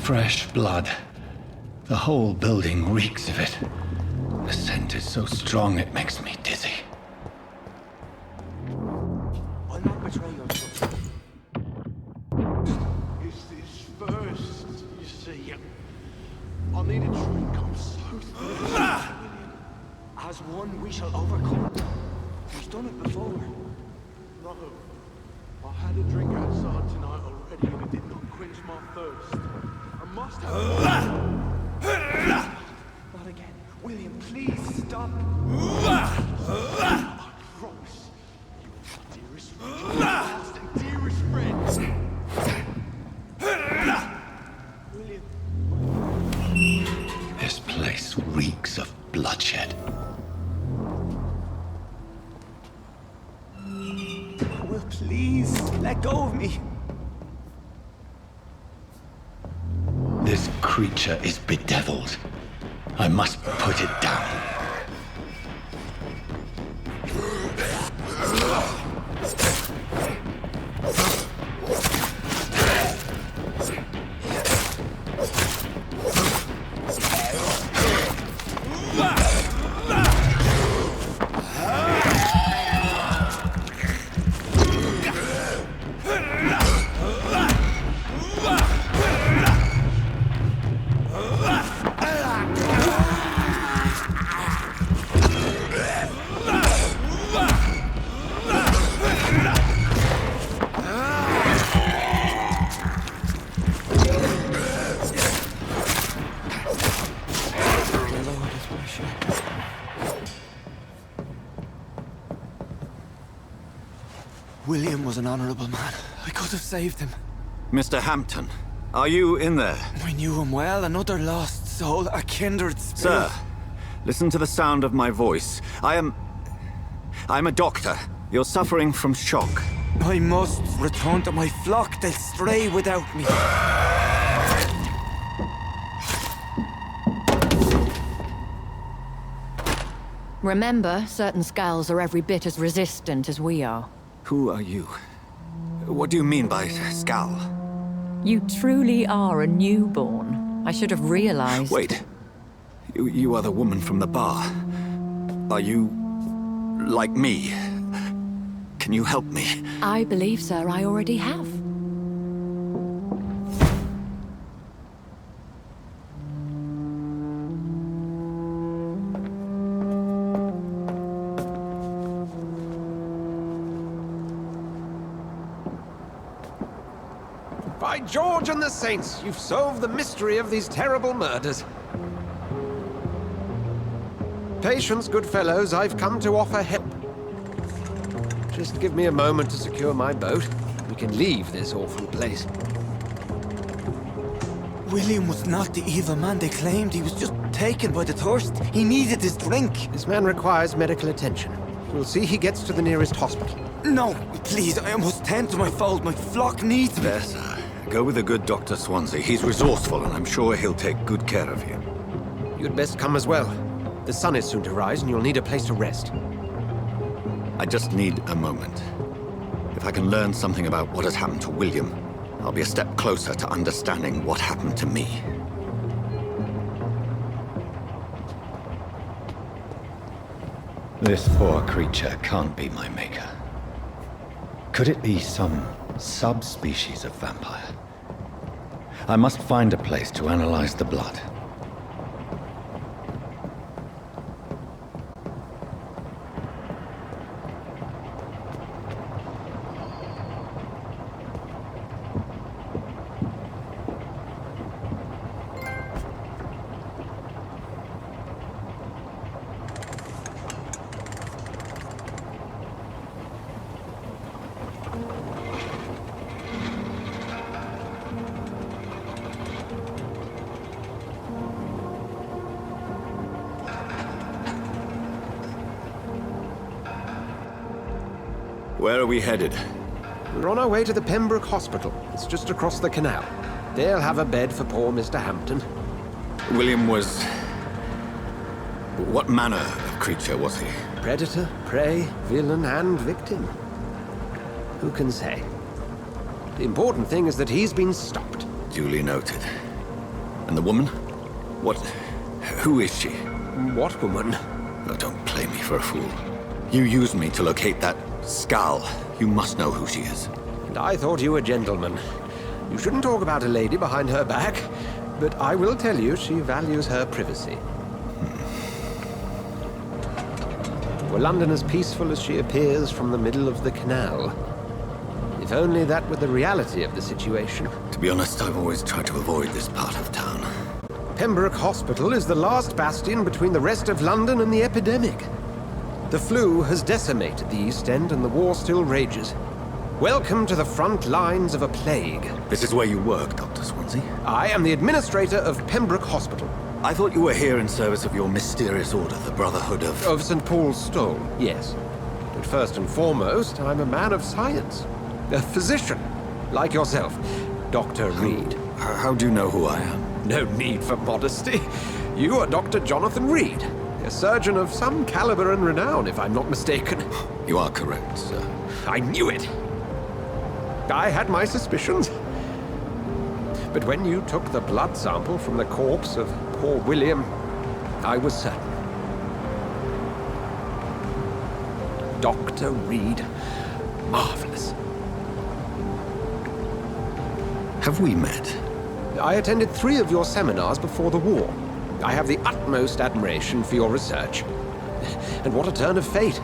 Fresh blood. The whole building reeks of it. The scent is so strong it makes me dizzy. I'll not betray your trust. It's this first, you see. I need a drink, I'm so thirsty. As one, we shall overcome. We've done it before. No, I had a drink outside tonight already and it did not quench my thirst. I must have... Not again. William, please stop. I promise. You are my dearest friend. Your last and dearest friend. William. This place reeks of bloodshed. Will, please, let go of me. This creature is bedeviled. I must put it down. William was an honorable man. I could have saved him. Mr. Hampton, are you in there? I knew him well, another lost soul, a kindred spirit. Sir, listen to the sound of my voice. I'm a doctor. You're suffering from shock. I must return to my flock. They'll stray without me. Remember, certain skulls are every bit as resistant as we are. Who are you? What do you mean by Skal? You truly are a newborn. I should have realized. Wait. You are the woman from the bar. Are you... like me? Can you help me? I believe, sir, I already have. By George and the Saints, you've solved the mystery of these terrible murders. Patience, good fellows, I've come to offer help. Just give me a moment to secure my boat. We can leave this awful place. William was not the evil man they claimed. He was just taken by the thirst. He needed his drink. This man requires medical attention. We'll see he gets to the nearest hospital. No, please, I must tend to my fold. My flock needs me. There, sir. Go with the good Dr. Swansea. He's resourceful, and I'm sure he'll take good care of you. You'd best come as well. The sun is soon to rise, and you'll need a place to rest. I just need a moment. If I can learn something about what has happened to William, I'll be a step closer to understanding what happened to me. This poor creature can't be my maker. Could it be some subspecies of vampire? I must find a place to analyze the blood. Where are we headed? We're on our way to the Pembroke Hospital. It's just across the canal. They'll have a bed for poor Mr. Hampton. William was... what manner of creature was he? Predator, prey, villain, and victim. Who can say? The important thing is that he's been stopped. Duly noted. And the woman? What... who is she? What woman? Oh, don't play me for a fool. You used me to locate that skull. You must know who she is. And I thought you a gentleman. You shouldn't talk about a lady behind her back, but I will tell you she values her privacy. Were London as peaceful as she appears from the middle of the canal? If only that were the reality of the situation. To be honest, I've always tried to avoid this part of town. Pembroke Hospital is the last bastion between the rest of London and the epidemic. The flu has decimated the East End and the war still rages. Welcome to the front lines of a plague. This is where you work, Dr. Swansea? I am the administrator of Pembroke Hospital. I thought you were here in service of your mysterious order, the Brotherhood of... Of St. Paul's Stole, yes. But first and foremost, I'm a man of science. A physician, like yourself, Dr. Reid. How do you know who I am? No need for modesty. You are Dr. Jonathan Reid, a surgeon of some caliber and renown, if I'm not mistaken. You are correct, sir. I knew it. I had my suspicions. But when you took the blood sample from the corpse of poor William, I was certain. Dr. Reid. Marvelous. Have we met? I attended 3 of your seminars before the war. I have the utmost admiration for your research. And what a turn of fate.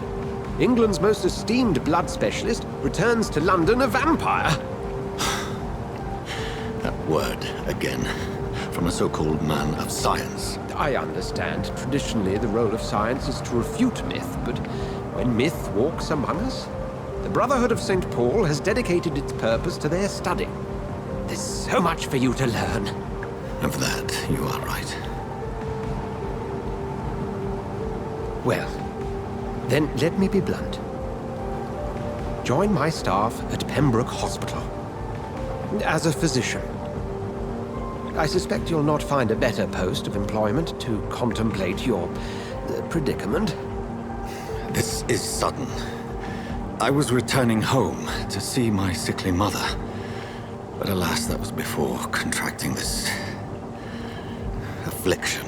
England's most esteemed blood specialist returns to London a vampire. That word, again. From a so-called man of science. I understand. Traditionally, the role of science is to refute myth, but when myth walks among us, the Brotherhood of St. Paul has dedicated its purpose to their study. There's so much for you to learn. Of that, you are right. Well, then let me be blunt. Join my staff at Pembroke Hospital. As a physician. I suspect you'll not find a better post of employment to contemplate your predicament. This is sudden. I was returning home to see my sickly mother. But alas, that was before contracting this... affliction.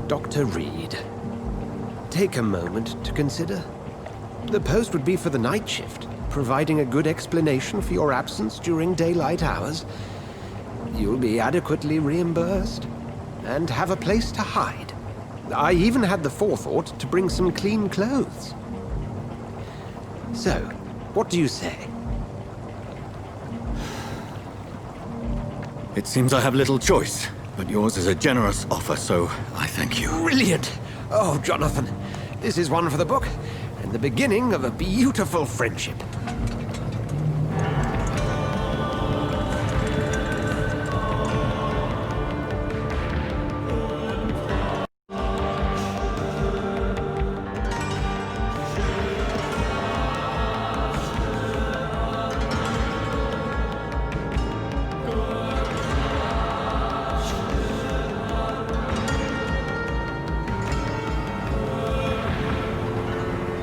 Dr. Reid, take a moment to consider. The post would be for the night shift, providing a good explanation for your absence during daylight hours. You'll be adequately reimbursed, and have a place to hide. I even had the forethought to bring some clean clothes. So, what do you say? It seems I have little choice, but yours is a generous offer, so I thank you. Brilliant! Oh, Jonathan, this is one for the book, and the beginning of a beautiful friendship.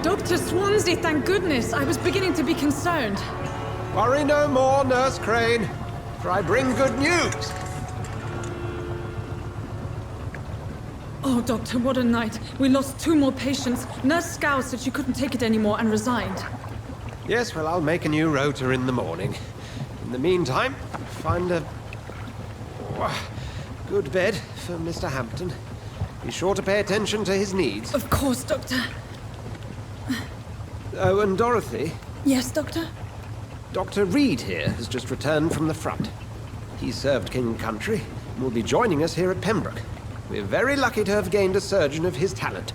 Dr. Swansea, thank goodness. I was beginning to be concerned. Worry no more, Nurse Crane, for I bring good news. Oh, Doctor, what a night. We lost 2 more patients. Nurse Scow said she couldn't take it anymore and resigned. Yes, well, I'll make a new rota in the morning. In the meantime, find a good bed for Mr. Hampton. Be sure to pay attention to his needs. Of course, Doctor. Oh, and Dorothy, Yes, Doctor? Dr. Reid here has just returned from the front. He served King and Country and will be joining us here at Pembroke. We're very lucky to have gained a surgeon of his talent,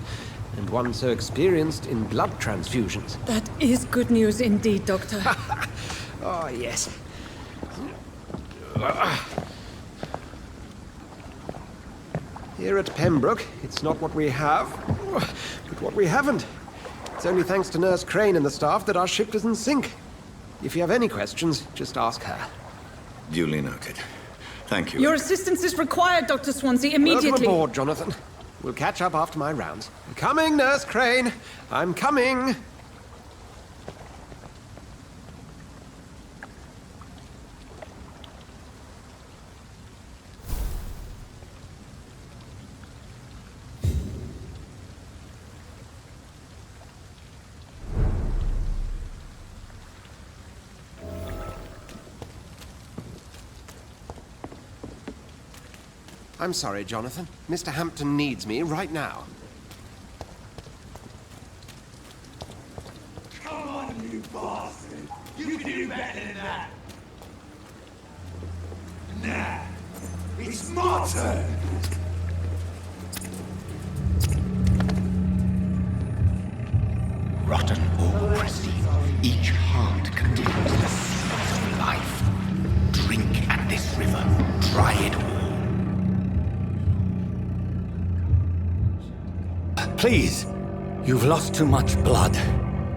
and one so experienced in blood transfusions. That is good news indeed, Doctor. Oh, yes. Here at Pembroke, it's not what we have, but what we haven't. It's only thanks to Nurse Crane and the staff that our ship doesn't sink. If you have any questions, just ask her. Duly noted. Thank you. Your assistance is required, Dr. Swansea, immediately. Welcome aboard, Jonathan. We'll catch up after my rounds. I'm coming, Nurse Crane. I'm coming. I'm sorry, Jonathan. Mr. Hampton needs me right now. Come on, you bastard! You can do better than that! Nah, it's my turn! Rotten or pristine, each heart contains the seeds of life. Drink at this river, try it all. Please! You've lost too much blood.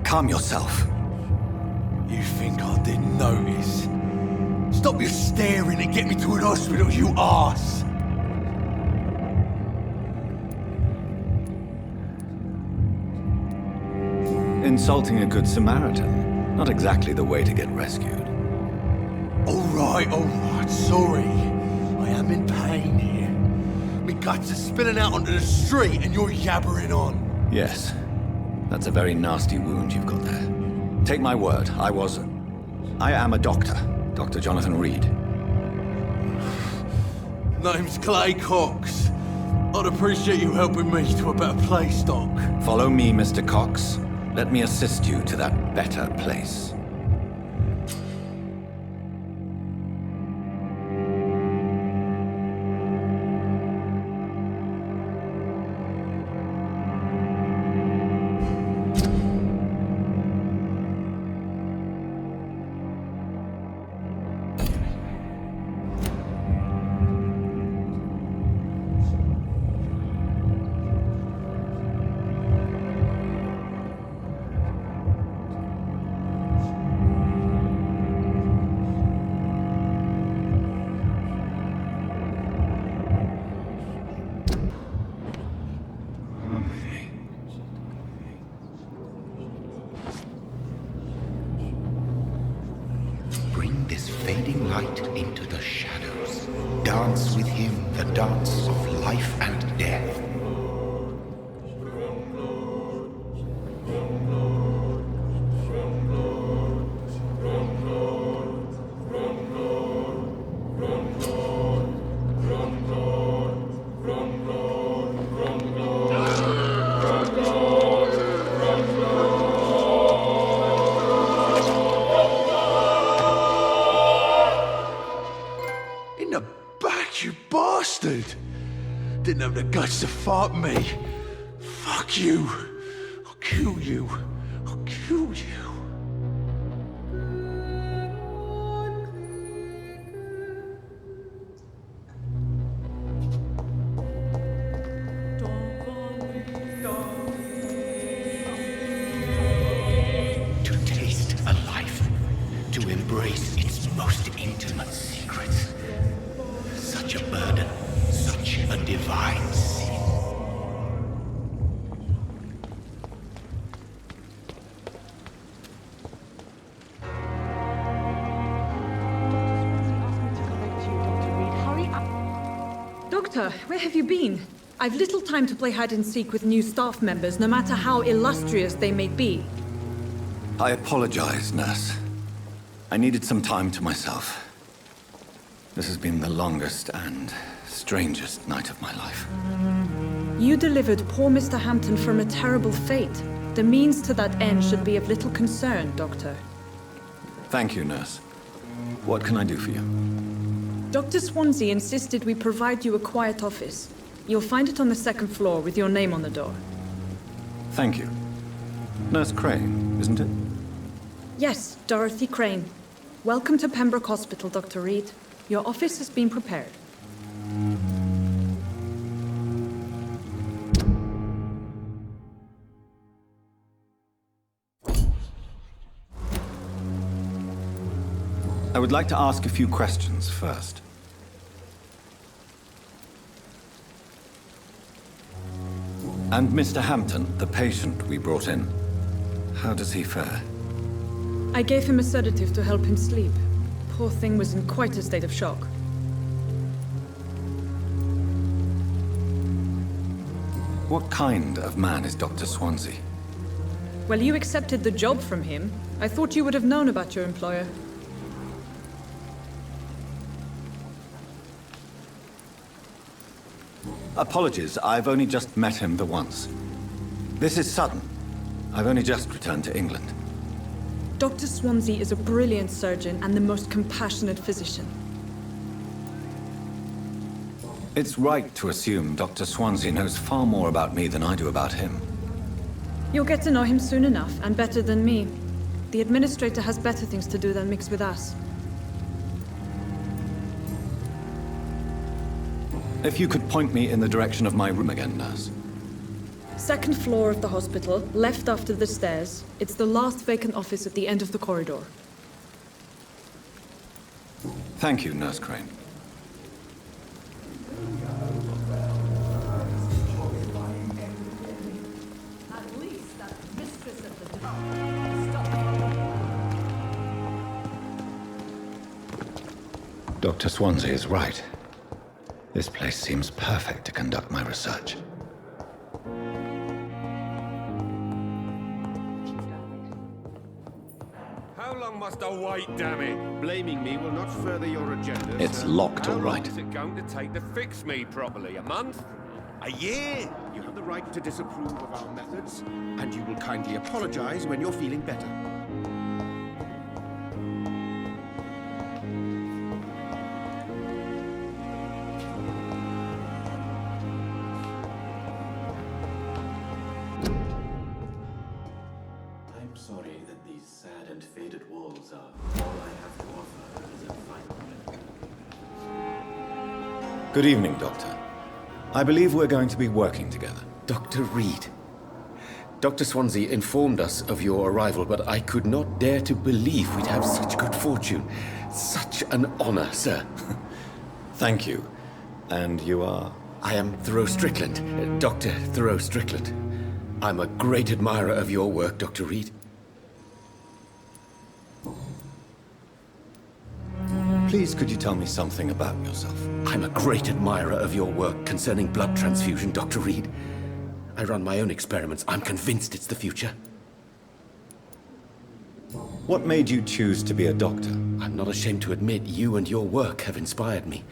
Calm yourself. You think I didn't notice? Stop your staring and get me to an hospital, you arse! Insulting a good Samaritan. Not exactly the way to get rescued. Alright, sorry. I am in pain here. Me guts are spilling out onto the street and you're yabbering on. Yes. That's a very nasty wound you've got there. Take my word, I am a doctor. Dr. Jonathan Reid. Name's Clay Cox. I'd appreciate you helping me to a better place, Doc. Follow me, Mr. Cox. Let me assist you to that better place. Bring this fading light into the shadows. Dance with him the dance of life and death. In the back, you bastard! Didn't have the guts to fight me. Fuck you. I'll kill you. I'll kill you. To taste a life, to embrace its most intimate secrets. Such a burden, such a divine sin. Doctor, where have you been? I've little time to play hide and seek with new staff members, no matter how illustrious they may be. I apologize, nurse. I needed some time to myself. This has been the longest and strangest night of my life. You delivered poor Mr. Hampton from a terrible fate. The means to that end should be of little concern, Doctor. Thank you, nurse. What can I do for you? Dr. Swansea insisted we provide you a quiet office. You'll find it on the second floor with your name on the door. Thank you. Nurse Crane, isn't it? Yes, Dorothy Crane. Welcome to Pembroke Hospital, Dr. Reid. Your office has been prepared. I would like to ask a few questions first. And Mr. Hampton, the patient we brought in, how does he fare? I gave him a sedative to help him sleep. Poor thing was in quite a state of shock. What kind of man is Dr. Swansea? Well, you accepted the job from him. I thought you would have known about your employer. Apologies, I've only just met him the once. This is sudden. I've only just returned to England. Dr. Swansea is a brilliant surgeon and the most compassionate physician. It's right to assume Dr. Swansea knows far more about me than I do about him. You'll get to know him soon enough, and better than me. The administrator has better things to do than mix with us. If you could point me in the direction of my room again, nurse. Second floor of the hospital, left after the stairs. It's the last vacant office at the end of the corridor. Thank you, Nurse Crane. Dr. Swansea is right. This place seems perfect to conduct my research. How long must I wait, damn it? Blaming me will not further your agenda. It's sir. locked, How all long right. is it going to take to fix me properly? A month? A year? You have the right to disapprove of our methods, and you will kindly apologize when you're feeling better. I'm sorry that these sad and faded walls are all I have to offer as a final. Good evening, Doctor. I believe we're going to be working together. Dr. Reid. Dr. Swansea informed us of your arrival, but I could not dare to believe we'd have such good fortune. Such an honor, sir. Thank you. And you are? I am Thoreau Strickland, Dr. Thoreau Strickland. I'm a great admirer of your work, Dr. Reid. Please, could you tell me something about yourself? I'm a great admirer of your work concerning blood transfusion, Dr. Reid. I run my own experiments. I'm convinced it's the future. What made you choose to be a doctor? I'm not ashamed to admit you and your work have inspired me.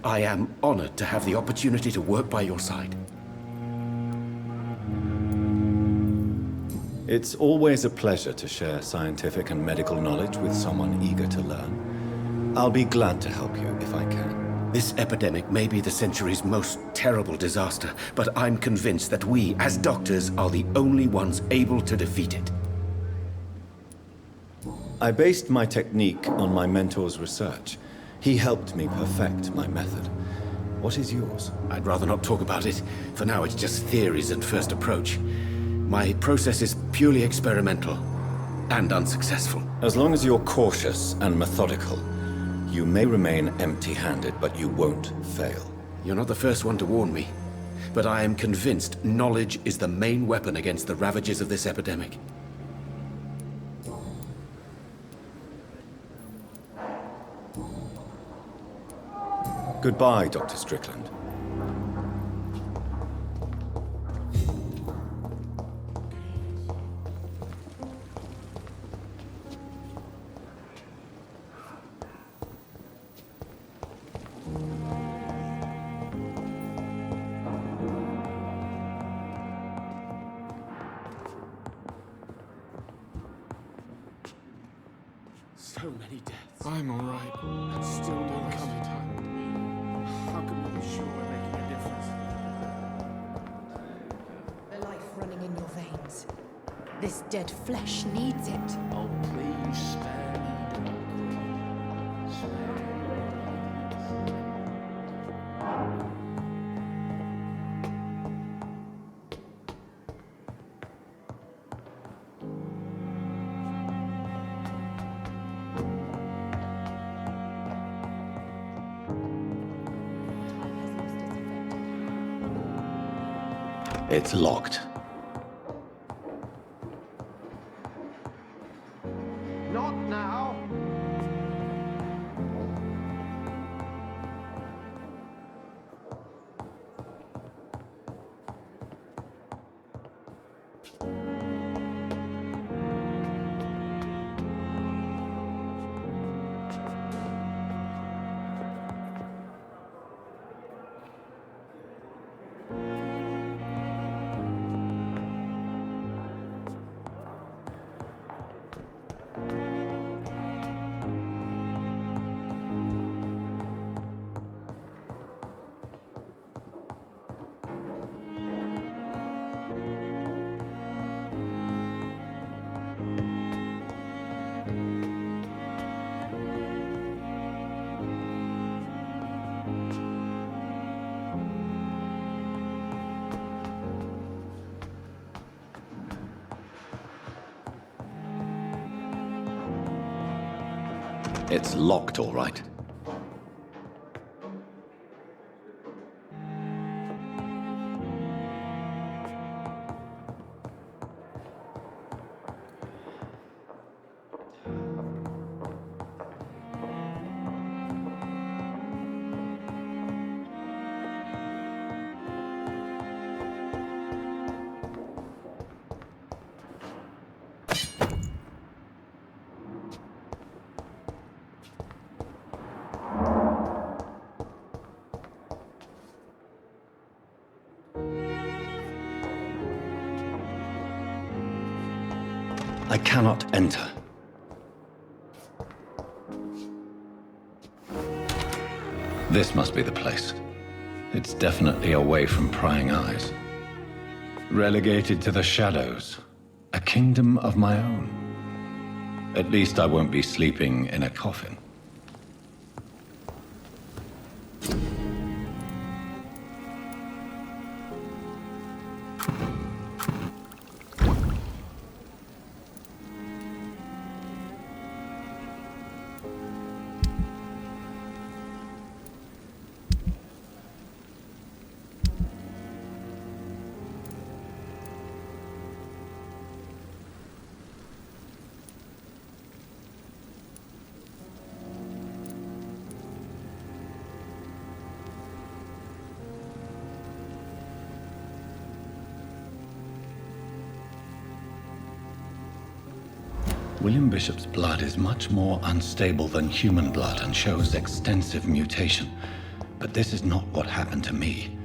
I am honored to have the opportunity to work by your side. It's always a pleasure to share scientific and medical knowledge with someone eager to learn. I'll be glad to help you if I can. This epidemic may be the century's most terrible disaster, but I'm convinced that we, as doctors, are the only ones able to defeat it. I based my technique on my mentor's research. He helped me perfect my method. What is yours? I'd rather not talk about it. For now, it's just theories and first approach. My process is purely experimental and unsuccessful. As long as you're cautious and methodical, you may remain empty-handed, but you won't fail. You're not the first one to warn me, but I am convinced knowledge is the main weapon against the ravages of this epidemic. Goodbye, Dr. Strickland. So many deaths. I'm all right. And still no contact. How can we be sure we're making a difference? The life running in your veins. This dead flesh needs it. Oh, please spare me, Dr. Spare me. It's locked. Not now! It's locked, all right. I cannot enter. This must be the place. It's definitely away from prying eyes. Relegated to the shadows. A kingdom of my own. At least I won't be sleeping in a coffin. William Bishop's blood is much more unstable than human blood and shows extensive mutation. But this is not what happened to me.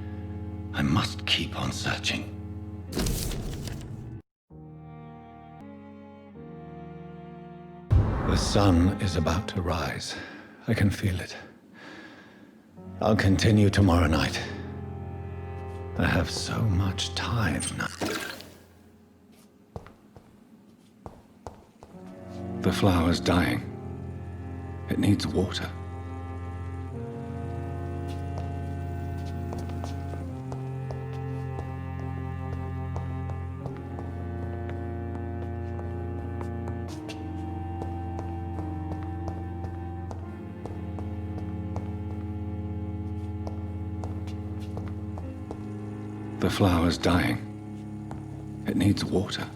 I must keep on searching. The sun is about to rise. I can feel it. I'll continue tomorrow night. I have so much time now. The flower's dying. It needs water. The flower's dying. It needs water.